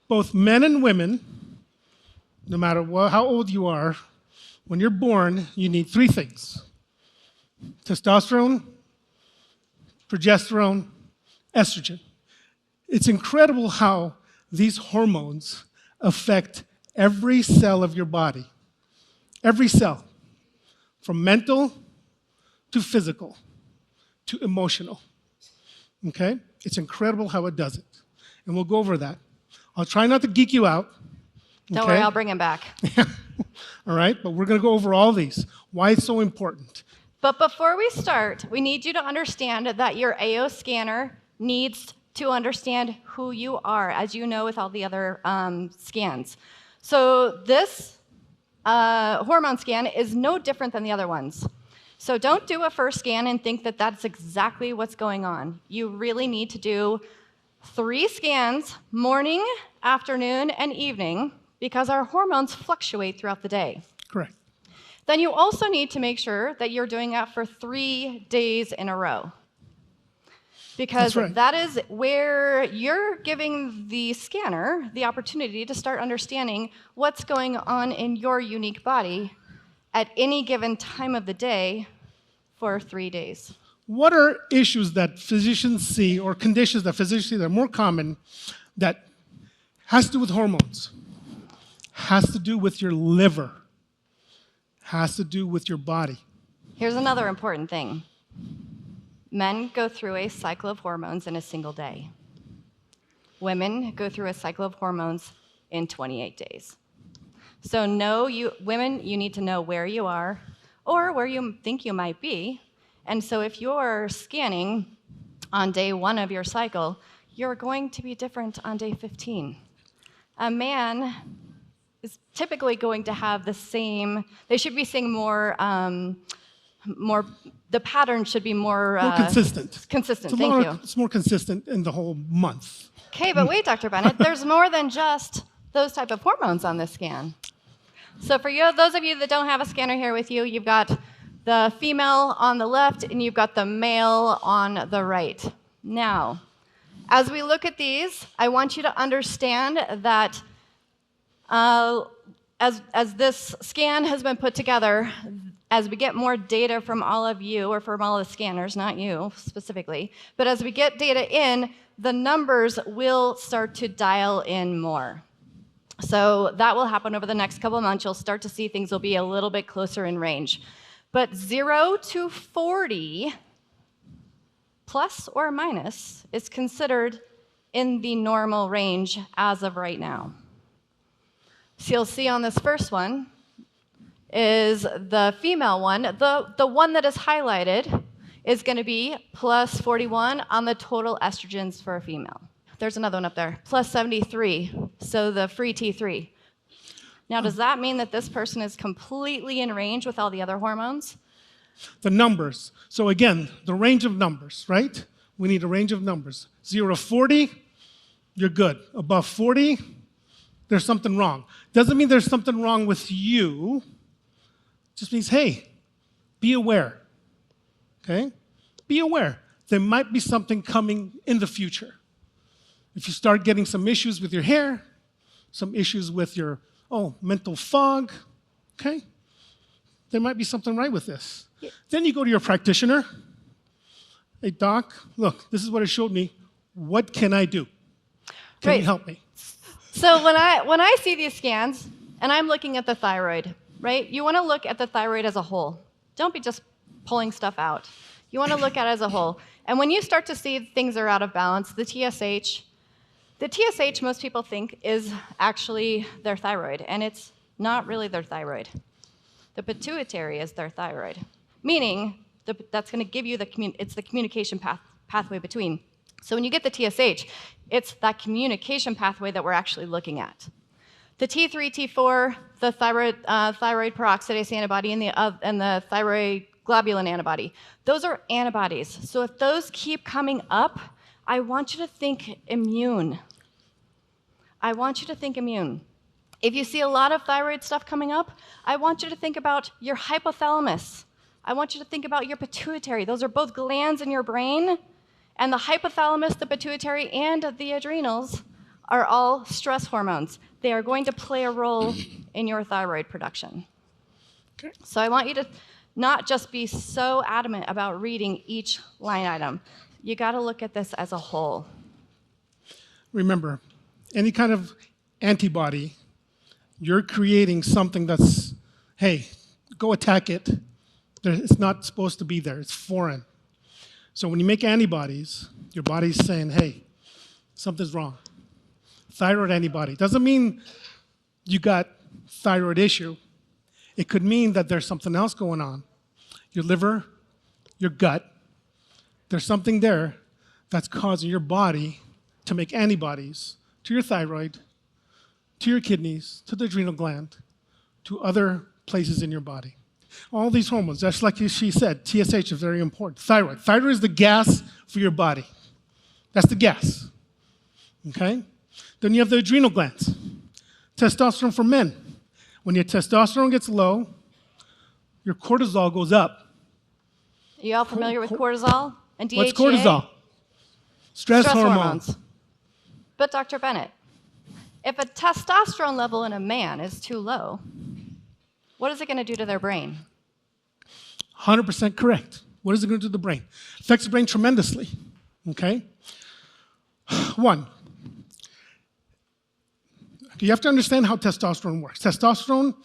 both men and women, no matter how old you are, when you're born, you need three things: testosterone, progesterone, estrogen. It's incredible how these hormones affect every cell of your body. Every cell, from mental to physical to emotional. Okay? It's incredible how it does it. And we'll go over that. I'll try not to geek you out. Don't okay? worry, I'll bring him back. All right? But we're going to go over all these. Why it's so important. But before we start, we need you to understand that your AO scanner needs to understand who you are, as you know with all the other scans. So this hormone scan is no different than the other ones. So don't do a first scan and think that that's exactly what's going on. You really need to do 3 scans, morning, afternoon, and evening, because our hormones fluctuate throughout the day. Correct. Then you also need to make sure that you're doing that for 3 days in a row. Because That's right. that is where you're giving the scanner the opportunity to start understanding what's going on in your unique body at any given time of the day for 3 days. What are issues that physicians see, or conditions that physicians see that are more common, that has to do with hormones? Has to do with your liver. Has to do with your body. Here's another important thing. Men go through a cycle of hormones in a single day. Women go through a cycle of hormones in 28 days. So women, you need to know where you are or where you think you might be. And so if you're scanning on day 1 of your cycle, you're going to be different on day 15. A man is typically going to have the same, they should be seeing the pattern should be more consistent. Consistent, thank you. It's more consistent in the whole month. Okay, but wait, Dr. Bennett, there's more than just those type of hormones on this scan. So for those of you that don't have a scanner here with you, you've got the female on the left and you've got the male on the right. Now, as we look at these, I want you to understand that as this scan has been put together, as we get more data from all of you, or from all the scanners, not you specifically, but as we get data in, the numbers will start to dial in more. So that will happen over the next couple of months. You'll start to see things will be a little bit closer in range. But 0 to 40, plus or minus, is considered in the normal range as of right now. So you'll see on this first one is the female one. The one that is highlighted is going to be plus 41 on the total estrogens for a female. There's another one up there, plus 73, so the free T3. Now, does that mean that this person is completely in range with all the other hormones? The numbers. So again, the range of numbers, right? We need a range of numbers. 0 to 40, you're good. Above 40, there's something wrong. Doesn't mean there's something wrong with you. Just means, hey, be aware. Okay? Be aware. There might be something coming in the future. If you start getting some issues with your hair, some issues with your, mental fog, okay? There might be something right with this. Yeah. Then you go to your practitioner. Hey, doc, look, this is what it showed me. What can I do? Can you help me? So when I see these scans, and I'm looking at the thyroid, right? You want to look at the thyroid as a whole. Don't be just pulling stuff out. You want to look at it as a whole. And when you start to see things are out of balance, the TSH most people think is actually their thyroid, and it's not really their thyroid. The pituitary is their thyroid, meaning that's going to give you it's the communication pathway between. So when you get the TSH, it's that communication pathway that we're actually looking at. The T3, T4, the thyroid peroxidase antibody, and the thyroid globulin antibody, those are antibodies. So if those keep coming up, I want you to think immune. I want you to think immune. If you see a lot of thyroid stuff coming up, I want you to think about your hypothalamus. I want you to think about your pituitary. Those are both glands in your brain. And the hypothalamus, the pituitary, and the adrenals are all stress hormones. They are going to play a role in your thyroid production. Okay. So I want you to not just be so adamant about reading each line item. You got to look at this as a whole. Remember, any kind of antibody, you're creating something that's, hey, go attack it. It's not supposed to be there. It's foreign. So when you make antibodies, your body's saying, hey, something's wrong. Thyroid antibody. Doesn't mean you got thyroid issue. It could mean that there's something else going on. Your liver, your gut, there's something there that's causing your body to make antibodies to your thyroid, to your kidneys, to the adrenal gland, to other places in your body. All these hormones, just like she said, TSH is very important. Thyroid. Thyroid is the gas for your body. That's the gas. Okay? Then you have the adrenal glands. Testosterone for men. When your testosterone gets low, your cortisol goes up. Are you all familiar with cortisol and DHEA? What's cortisol? Stress hormone. But Dr. Bennett, if a testosterone level in a man is too low, what is it going to do to their brain? 100% correct. What is it going to do to the brain? Affects the brain tremendously. Okay? One, you have to understand how testosterone works. Testosterone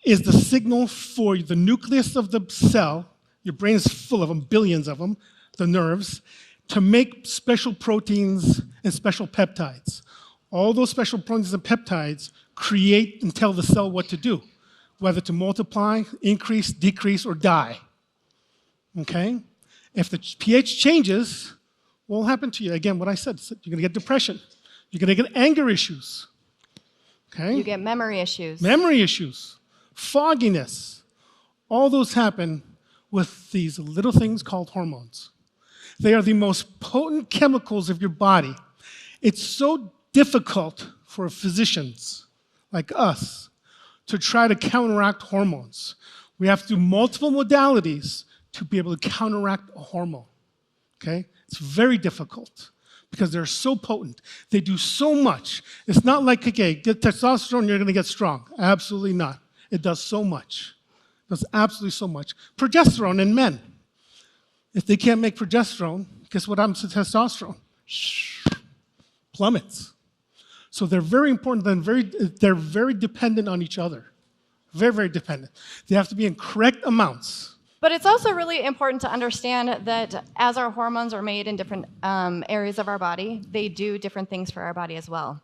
is the signal for the nucleus of the cell. Your brain is full of them, billions of them, the nerves, to make special proteins and special peptides. All those special proteins and peptides create and tell the cell what to do, whether to multiply, increase, decrease, or die. Okay? If the pH changes, what will happen to you? Again, what I said, you're going to get depression. You're going to get anger issues. Okay? You get memory issues. Memory issues, fogginess. All those happen with these little things called hormones. They are the most potent chemicals of your body. It's so difficult for physicians like us to try to counteract hormones. We have to do multiple modalities to be able to counteract a hormone. Okay? It's very difficult because they're so potent. They do so much. It's not like, okay, get testosterone, you're going to get strong. Absolutely not. It does so much. It does absolutely so much. Progesterone in men. If they can't make progesterone, guess what happens to testosterone? Plummets. So they're very important and they're very dependent on each other. Very, very dependent. They have to be in correct amounts. But it's also really important to understand that as our hormones are made in different areas of our body, they do different things for our body as well.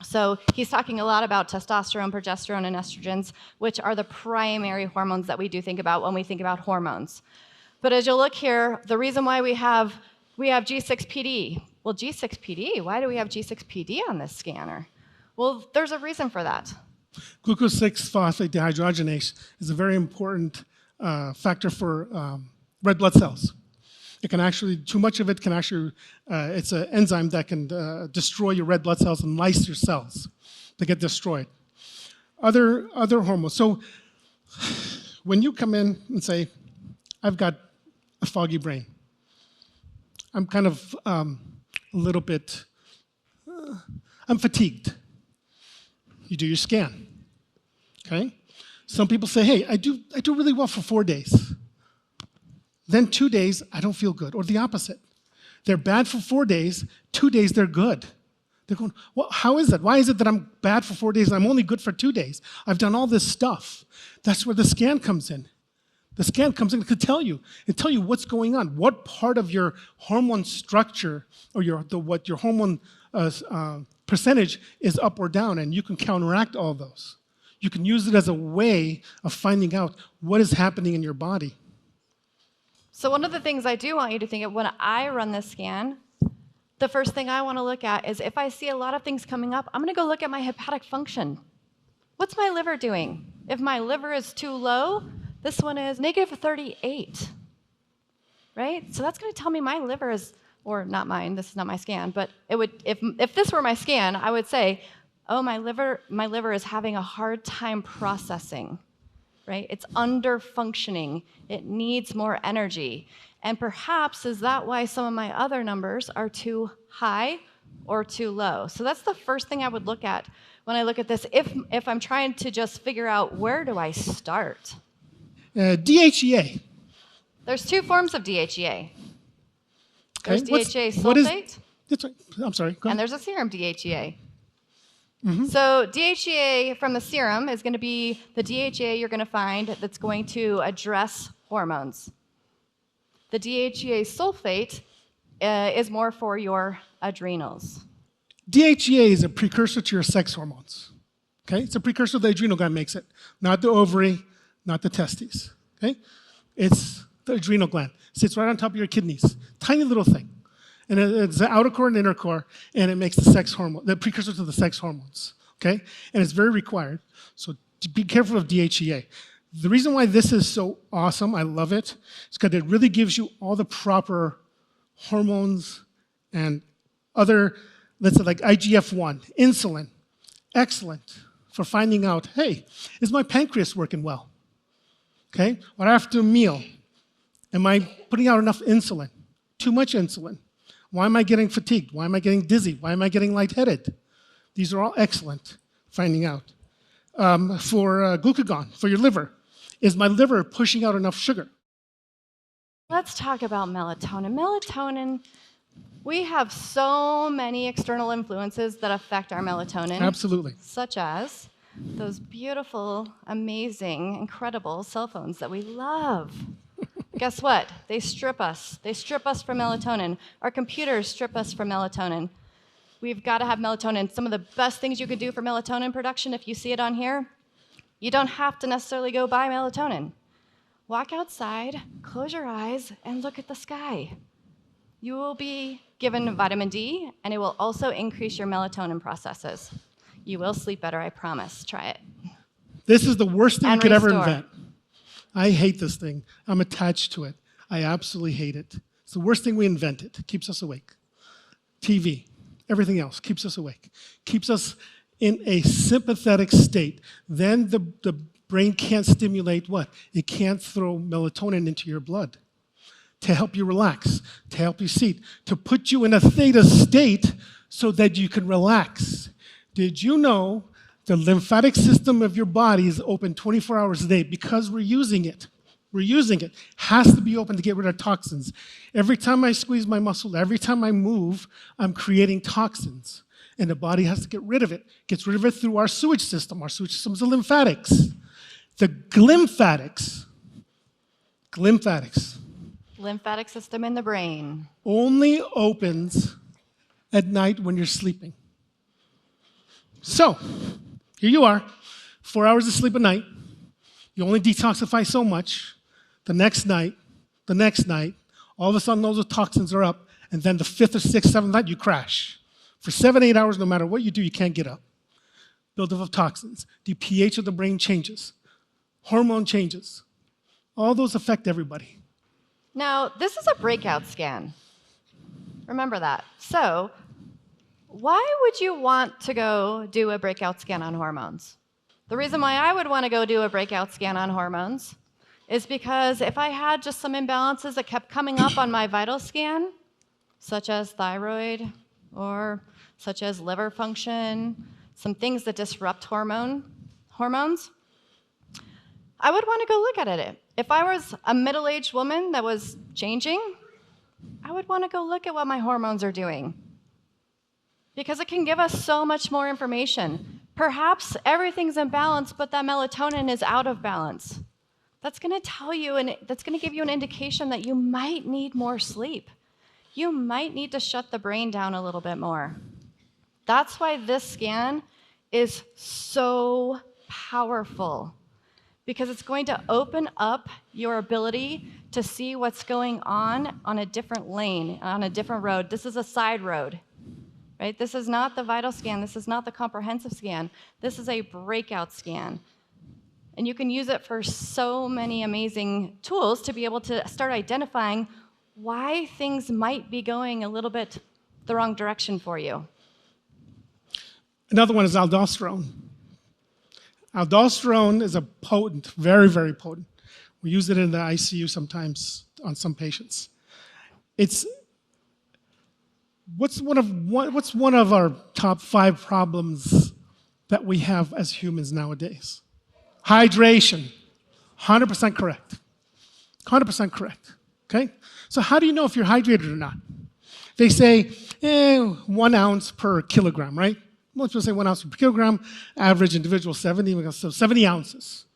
So he's talking a lot about testosterone, progesterone, and estrogens, which are the primary hormones that we do think about when we think about hormones. But as you'll look here, the reason why we have G6PD. Well, G6PD, why do we have G6PD on this scanner? Well, there's a reason for that. Glucose 6-phosphate dehydrogenase is a very important factor for red blood cells. It can actually, too much of it can actually, it's an enzyme that can destroy your red blood cells and lyse your cells. They get destroyed. Other hormones. So when you come in and say, I've got a foggy brain, I'm kind of a little bit, I'm fatigued. You do your scan, okay? Some people say, hey, I do really well for 4 days. Then 2 days, I don't feel good, or the opposite. They're bad for 4 days, 2 days, they're good. They're going, well, how is that? Why is it that I'm bad for 4 days and I'm only good for 2 days? I've done all this stuff. That's where the scan comes in. The scan comes in to tell you what's going on, what part of your hormone structure or what your hormone percentage is up or down, and you can counteract all those. You can use it as a way of finding out what is happening in your body. So one of the things I do want you to think of when I run this scan, the first thing I want to look at is if I see a lot of things coming up, I'm going to go look at my hepatic function. What's my liver doing? If my liver is too low, this one is negative 38, right? So that's going to tell me my liver is, or not mine, this is not my scan, but it would, if this were my scan, I would say, oh, my liver is having a hard time processing, right? It's under functioning. It needs more energy. And perhaps is that why some of my other numbers are too high or too low. So that's the first thing I would look at when I look at this, if I'm trying to just figure out where do I start. DHEA. There's two forms of DHEA. There's What's- DHEA what is- sulfate, That's right. I'm sorry. Go and ahead. there's a serum DHEA. So DHEA from the serum is going to be the DHEA you're going to find that's going to address hormones. The DHEA sulfate is more for your adrenals. DHEA is a precursor to your sex hormones. Okay? It's a precursor the adrenal gland makes it, not the ovary, not the testes. Okay? It's the adrenal gland. Sits right on top of your kidneys. Tiny little thing. And it's the outer core and inner core, and it makes the sex hormone, the precursor to the sex hormones. Okay? And it's very required. So be careful of DHEA. The reason why this is so awesome, I love it, is because it really gives you all the proper hormones and other, let's say like IGF-1, insulin, excellent for finding out, hey, is my pancreas working well? Okay? Or after a meal, am I putting out enough insulin? Too much insulin? Why am I getting fatigued? Why am I getting dizzy? Why am I getting lightheaded? These are all excellent finding out. For glucagon, for your liver, is my liver pushing out enough sugar? Let's talk about melatonin. Melatonin, we have so many external influences that affect our melatonin. Absolutely. Such as those beautiful, amazing, incredible cell phones that we love. Guess what? They strip us. They strip us from melatonin. Our computers strip us from melatonin. We've got to have melatonin. Some of the best things you could do for melatonin production, if you see it on here, you don't have to necessarily go buy melatonin. Walk outside, close your eyes, and look at the sky. You will be given vitamin D, and it will also increase your melatonin processes. You will sleep better, I promise. Try it. This is the worst thing you And could ever restore. invent. I hate this thing. I'm attached to it. I absolutely hate it. It's the worst thing we invented. It keeps us awake. TV, everything else keeps us awake. Keeps us in a sympathetic state. Then the brain can't stimulate what? It can't throw melatonin into your blood to help you relax, to help you sleep, to put you in a theta state so that you can relax. Did you know the lymphatic system of your body is open 24 hours a day because we're using it? We're using it. Has to be open to get rid of toxins. Every time I squeeze my muscle, every time I move, I'm creating toxins. And the body has to get rid of it. Gets rid of it through our sewage system. Our sewage system is the lymphatics. The glymphatics Lymphatic system in the brain. only opens at night when you're sleeping. So, here you are, 4 hours of sleep a night. You only detoxify so much. The next night, all of a sudden those toxins are up, and then the fifth or sixth, seventh night, you crash. For 7, 8 hours, no matter what you do, you can't get up. Buildup of toxins. The pH of the brain changes. Hormone changes. All those affect everybody. Now, this is a breakout scan. Remember that. So, why would you want to go do a breakout scan on hormones? The reason why I would want to go do a breakout scan on hormones is because if I had just some imbalances that kept coming up on my vital scan, such as thyroid or such as liver function, some things that disrupt hormones, I would want to go look at it. If I was a middle-aged woman that was changing, I would want to go look at what my hormones are doing, because it can give us so much more information. Perhaps everything's in balance, but that melatonin is out of balance. That's going to tell you, and that's going to give you an indication that you might need more sleep. You might need to shut the brain down a little bit more. That's why this scan is so powerful, because it's going to open up your ability to see what's going on a different lane, on a different road. This is a side road. Right? This is not the vital scan. This is not the comprehensive scan. This is a breakout scan. And you can use it for so many amazing tools to be able to start identifying why things might be going a little bit the wrong direction for you. Another one is aldosterone. Aldosterone is a potent, very, very potent. We use it in the ICU sometimes on some patients. It's what's one of our top 5 problems that we have as humans nowadays? Hydration. 100% correct. 100% correct. Okay? So how do you know if you're hydrated or not? They say 1 ounce per kilogram, right? Most people say 1 ounce per kilogram, average individual 70, so 70 ounces.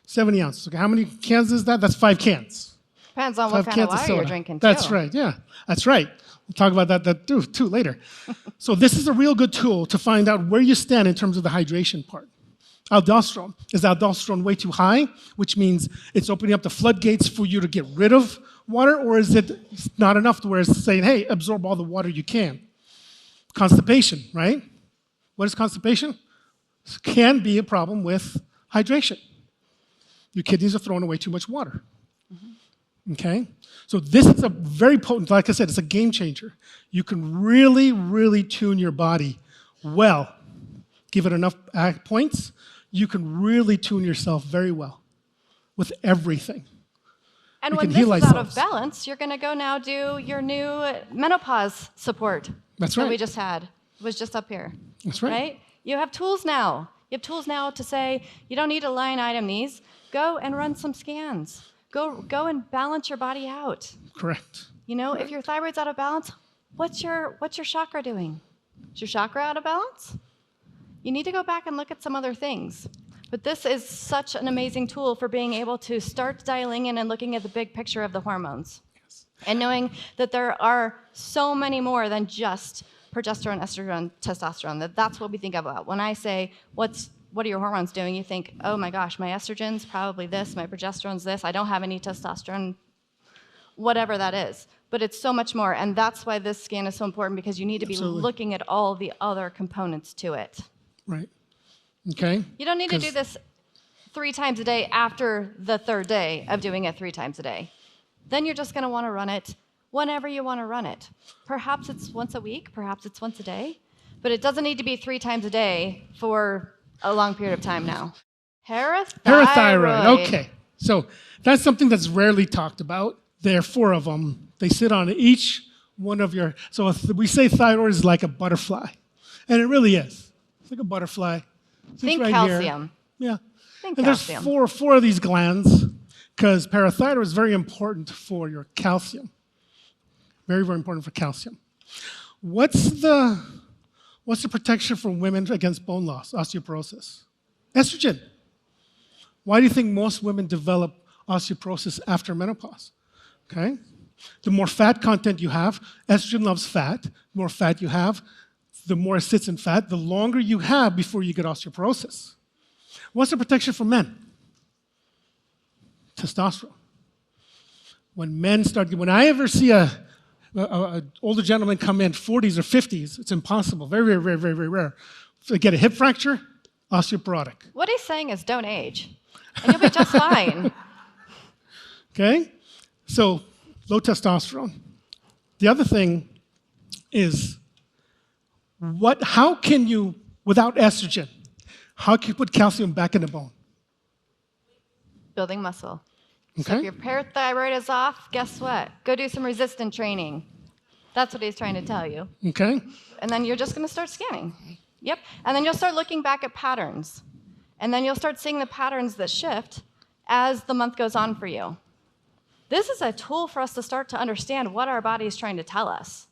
70 ounces. Okay, how many cans is that? That's 5 cans. Depends on what 5 kind of cans water soda. you're drinking, too. That's right, yeah. That's right. We'll talk about that too later. So this is a real good tool to find out where you stand in terms of the hydration part. Aldosterone. Is aldosterone way too high, which means it's opening up the floodgates for you to get rid of water, or is it not enough to where it's saying, hey, absorb all the water you can? Constipation, right? What is constipation? Can be a problem with hydration. Your kidneys are throwing away too much water. Okay? So this is a very potent, like I said, it's a game changer. You can really, really tune your body well. Give it enough points, you can really tune yourself very well with everything. And We when can this heal is out of ourselves. balance, you're going to go now do your new menopause support. That's That we right. just had. It was just up here. That's right. You have tools now. You have tools now to say, you don't need to line item these. Go and run some scans. Go and balance your body out. Correct. You know, if your thyroid's out of balance, what's your chakra doing? Is your chakra out of balance? You need to go back and look at some other things. But this is such an amazing tool for being able to start dialing in and looking at the big picture of the hormones. Yes. And knowing that there are so many more than just progesterone, estrogen, testosterone. That's what we think about. When I say, what are your hormones doing? You think, oh my gosh, my estrogen's probably this, my progesterone's this, I don't have any testosterone, whatever that is. But it's so much more, and that's why this scan is so important, because you need to be Absolutely. looking at all the other components to it. Right. Okay? You don't need to do 'Cause- this 3 times a day after the 3rd day of doing it 3 times a day. Then you're just going to want to run it whenever you want to run it. Perhaps it's once a week, perhaps it's once a day, but it doesn't need to be 3 times a day for a long period of time now. Parathyroid. Okay. So that's something that's rarely talked about. There are 4 of them. They sit on each one of your. So if we say thyroid is like a butterfly, and it really is. It's like a butterfly. Sits Think right here. calcium. Yeah. Think And calcium. there's four of these glands, because parathyroid is very important for your calcium. Very, very important for calcium. What's the protection for women against bone loss, osteoporosis? Estrogen. Why do you think most women develop osteoporosis after menopause? Okay? The more fat content you have, estrogen loves fat. The more fat you have, the more it sits in fat, the longer you have before you get osteoporosis. What's the protection for men? Testosterone. When I ever see a older gentleman come in, 40s or 50s, it's impossible, very, very, very, very, very rare. So they get a hip fracture, osteoporotic. What he's saying is don't age, and you'll be just fine. Okay? So low testosterone. The other thing is, how can you, without estrogen, how can you put calcium back in the bone? Building muscle. So Okay? if your parathyroid is off, guess what? Go do some resistance training. That's what he's trying to tell you. Okay? And then you're just going to start scanning. Yep. And then you'll start looking back at patterns. And then you'll start seeing the patterns that shift as the month goes on for you. This is a tool for us to start to understand what our body is trying to tell us.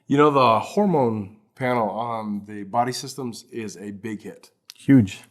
You know, the hormone panel on the body systems is a big hit. Huge.